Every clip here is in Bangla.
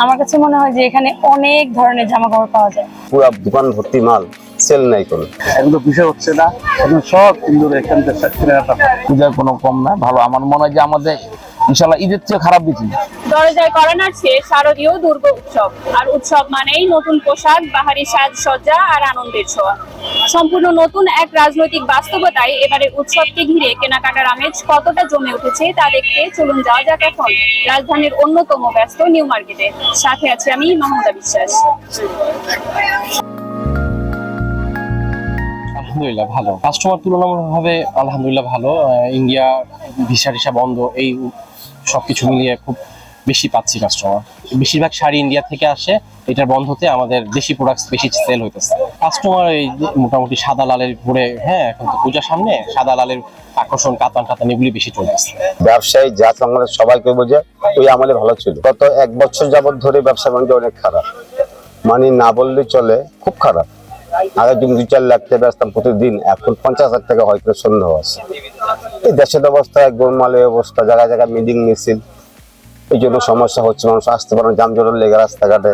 আমার কাছে মনে হয় যে এখানে অনেক ধরনের জামা কাপড় পাওয়া যায়। পুরো দোকান ভর্তি মাল, সেল নাই কোনো। এখন তো বিষয় হচ্ছে না, এখন সব ইন্দোর এখান থেকে পূজার কোনো কম না, ভালো। আমার মনে হয় যে আমাদের ইনশাল্লাহ ঈদের চেয়ে খারাপ বেশি। দরজায় করানোর চেয়ে শারদীয় দুর্গা উৎসব, আর উৎসব মানেই নতুন পোশাক, বাহারি সাজসজ্জা আর আনন্দের ছোঁয়া। সম্পূর্ণ নতুন এক রাজনৈতিক বাস্তবতায় এবারের উৎসবকে ঘিরে কেনাকাটার আমেজ কতটা জমে উঠেছে তা দেখতে চলুন যাওয়া যাক এখন রাজধানীর অন্যতম ব্যস্ত নিউ মার্কেটে। সাথে আছি আমি মাহমুদা বিশ্বাস। আলহামদুলিল্লাহ ভালো, কাস্টমার তুলনামূলকভাবে আলহামদুলিল্লাহ ভালো। ইন্ডিয়া ভিসা টিসা বন্ধ, এই সবকিছু মিলিয়ে খুব বেশি পাচ্ছি কাস্টমার। বেশিরভাগ শাড়ি ইন্ডিয়া থেকে আসে, এটার বন্ধতে আমাদের দেশি প্রোডাক্টস বেশি সেল হইতেছে। কাস্টমার এই মোটামুটি সাদা লালের উপরে, হ্যাঁ এখন তো পূজার সামনে সাদা লালের আকর্ষণ, কাতান টাতান এগুলি বেশি চলতেছে। ব্যবসায়ী যা বাংলাদেশ সবাইকে বোঝে, ওই আমলে ভালো ছিল। গত 1 বছর যাবত ধরে ব্যবসা বাণিজ্য অনেক খারাপ, মানে না বললে চলে, খুব খারাপ। আগে তুমি 2-4 লাখ টাকা বেচতাম প্রতিদিন, এখন 50,000 টাকা হয়তো সন্দেহ আছে। এই দেশের অবস্থা, গোলমালের অবস্থা, জায়গায় জায়গায় মিটিং মিছিল, এই জন্য সমস্যা হচ্ছে, মানুষ আসতে পারে, যানজটের লেগে রাস্তাঘাটে।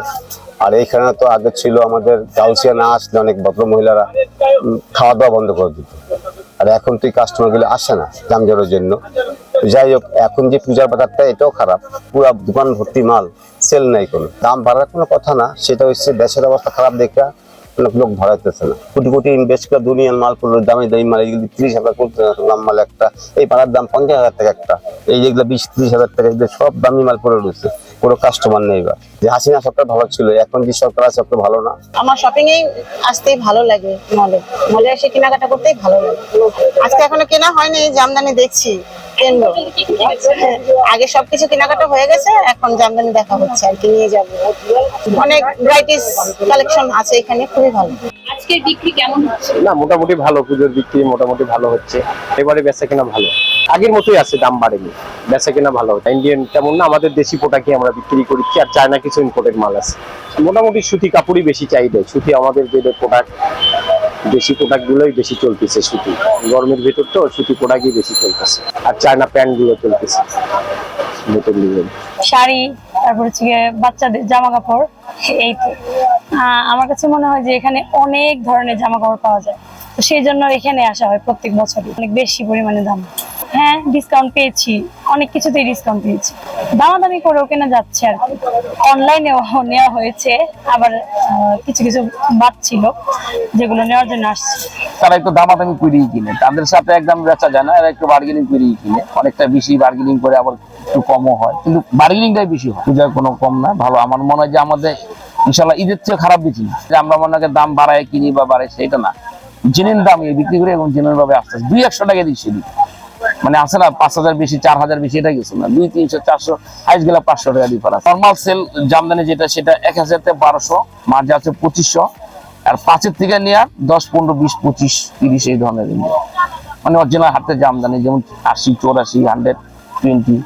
আর এইখানে তো আগে ছিল আমাদের গাউসিয়া না আসলে অনেক ভদ্র মহিলারা খাওয়া দাওয়া বন্ধ করে দিত, আর এখন তো কাস্টমার গুলো আসে না যানজটের জন্য। যাই হোক, এখন যে পূজার বাজারটা এটাও খারাপ, পুরো দোকান ভর্তি মাল, সেল নাই কোনো। দাম বাড়ার কোনো কথা না, সেটা হচ্ছে দেশের অবস্থা খারাপ দেখা লোক ধরাইতেছে না। কোটি কোটি ইনভেস্ট করে দুনিয়ার মাল পুরো দামি দামি মাল, এগুলি 30,000 করতে দাম মাল একটা, এই পাড়ার দাম 50,000 টাকা একটা, এই যেগুলো 20-30,000 টাকা, এগুলো সব দামি মাল পড়ে রয়েছে, কোনো কাস্টমার নেই। বা যে হাসিনা সরকার ভালো ছিল, এখন যে সরকার আছে সরকার ভালো না। আমার শপিং এ আসতেই ভালো লাগে, মলে এসে কেনাকাটা করতেই ভালো লাগে। আজকে এখনো কেনা হয়নি, জামদানি দেখছি কিনবো। আগে সবকিছু কেনাকাটা হয়ে গেছে, এখন জামদানি দেখা হচ্ছে আর কি, নিয়ে যাবো। অনেক ভ্যারাইটিস কালেকশন আছে এখানে, খুবই ভালো। আজকের বিক্রি কেমন হচ্ছে? না, মোটামুটি ভালো, পুজোর বিক্রি মোটামুটি ভালো হচ্ছে। এবারে বেচা কেনা ভালো, আগের মতোই আছে, দাম বাড়েনি, বেচা কেনা ভালো। ইন্ডিয়ান তেমন না, আমাদের দেশি প্রোডাক্টই আমরা বিক্রি করছি, আর চায়না কিছু ইম্পোর্টেড মাল আছে। মোটামুটি সুতি কাপড়ই বেশি চাহিদা, সুতি আমাদের যে প্রোডাক্ট, দেশি প্রোডাক্ট গুলোই বেশি চলতেছে। সুতি গরমের ভেতর তো সুতি প্রোডাক্টই বেশি চলতেছে, আর চায়না প্যান্ট গুলো চলতেছে নতুন ডিজাইন। শাড়ি, তারপর হচ্ছে বাচ্চাদের জামা কাপড়, এই তো। আমার কাছে মনে হয় যে এখানে অনেক ধরনের জামা কাপড় পাওয়া যায়, তো সেই জন্য এখানে আসা হয় প্রত্যেক বছরই। অনেক বেশি পরিমাণে দাম, হ্যাঁ ডিসকাউন্ট পেয়েছি, অনেক কিছুতেই ডিসকাউন্ট পেয়েছি। দামাদামি করেও কেনা যাচ্ছে আর কি। অনলাইনেও নেওয়া হয়েছে, আবার কিছু কিছু বাদ ছিল যেগুলো নেওয়ার জন্য আসছে। তারা একটু দামাদামি করেই কিনে, তাদের সাথে একদম বেচা যায় না, এরা একটু বার্গেনিং করেই কিনে, অনেকটা বেশি বার্গেনিং করে, আবার একটু কমও হয়, কিন্তু বার্গেনিংটাই বেশি হয়। পূজার কোনো কম না, ভালো। আমার মনে হয় যে আমাদের ইনশাল্লাহ ঈদের চেয়ে খারাপ বেশি না, যে আমরা মনে হয় দাম বাড়ায় কিনি বা বাড়ায়, সেটা না। জেনুইন দাম বিক্রি করে, এবং জেনুইন ভাবে আসতে 200-100 টাকা দিচ্ছি, মানে আছে না 5,000 বেশি, 4,000 বেশি, এটা গেছে না, 200-300-400, হাইস গেলে 500 টাকা ডিফারেন্স। নর্মাল সেল জামদানি যেটা, সেটা 1,000 থেকে 1,200, মার্জ আছে 2,500, আর 5-এর থেকে নেওয়া 10, 15, 20, 25, 30 এই ধরনের, মানে অরিজিনাল হাতের জামদানি, যেমন 80, 84, 120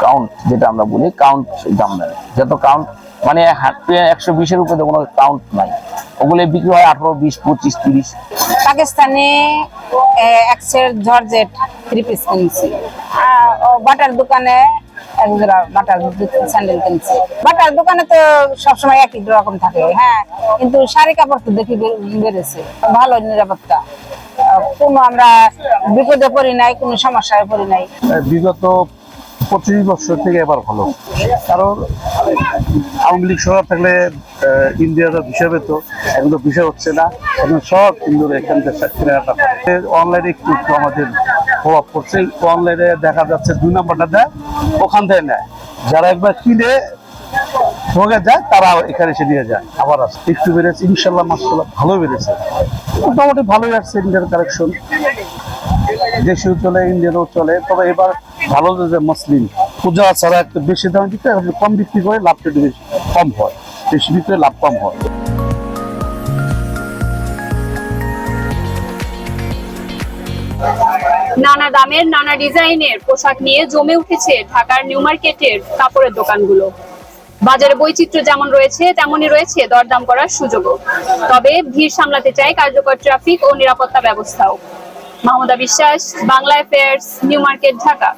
কাউন্ট, যেটা আমরা বলি কাউন্ট জামদানি, যত কাউন্ট মানে 120-এর উপরে কোনো কাউন্ট নাই, ওগুলো বিক্রি হয় 18, 20, 25, 30। পাকিস্তানি এক্সের জর্জেট 3 পিস কিনছি, বাটার দোকানে এক জোড়া বাটার স্যান্ডেল কিনছি। বাটার দোকানে তো সবসময় একই রকম থাকে, হ্যাঁ, কিন্তু শাড়ি কাপড় তো দেখি বেড়েছে, ভালো নিরাপত্তা, কোনো আমরা বিপদে পড়ি নাই, কোনো সমস্যায় পড়ি নাই। বিগত 25 বছর থেকে এবার ভালো, কারণ আওয়ামী লীগ সরকার থাকলে ইন্ডিয়ার ভিসা পেত, এখন তো ভিসা হচ্ছে না, এখন সব ইন্দোর এখান থেকে কেনাকাটা করে। অনলাইনে একটু একটু আমাদের প্রভাব পড়ছে, অনলাইনে দেখা যাচ্ছে 2 নাম্বারটা দেয়, ওখান থেকে নেয়, যারা একবার কিনে ঠকে যায় তারা এখানে এসে নিয়ে যায়, আবার আসে। একটু বেড়েছে, ইনশাল্লাহ মাশাআল্লাহ ভালো বেড়েছে, মোটামুটি ভালোই আসছে ইন্ডিয়ার কালেকশন, দেশীয় চলে, ইন্ডিয়ানও চলে। তবে এবার ভালো যে মুসলিম পূজা ছাড়া একটু বেশি দাম দিতে, কম বিক্রি করে লাভটা একটু বেশি কম হয়, বেশি বিক্রি লাভ কম হয়। নানা দামের, নানা ডিজাইনের পোশাক নিয়ে জমে উঠেছে ঢাকার নিউ মার্কেটের কাপড়ের দোকানগুলো। বাজারে বৈচিত্র্য যেমন রয়েছে, তেমনই রয়েছে দরদাম করার সুযোগও। তবে ভিড় সামলাতে চাই কার্যকর ট্রাফিক ও নিরাপত্তা ব্যবস্থাও। মাহমুদা বিশ্বাস, Bangla affairs, new market, Dhaka.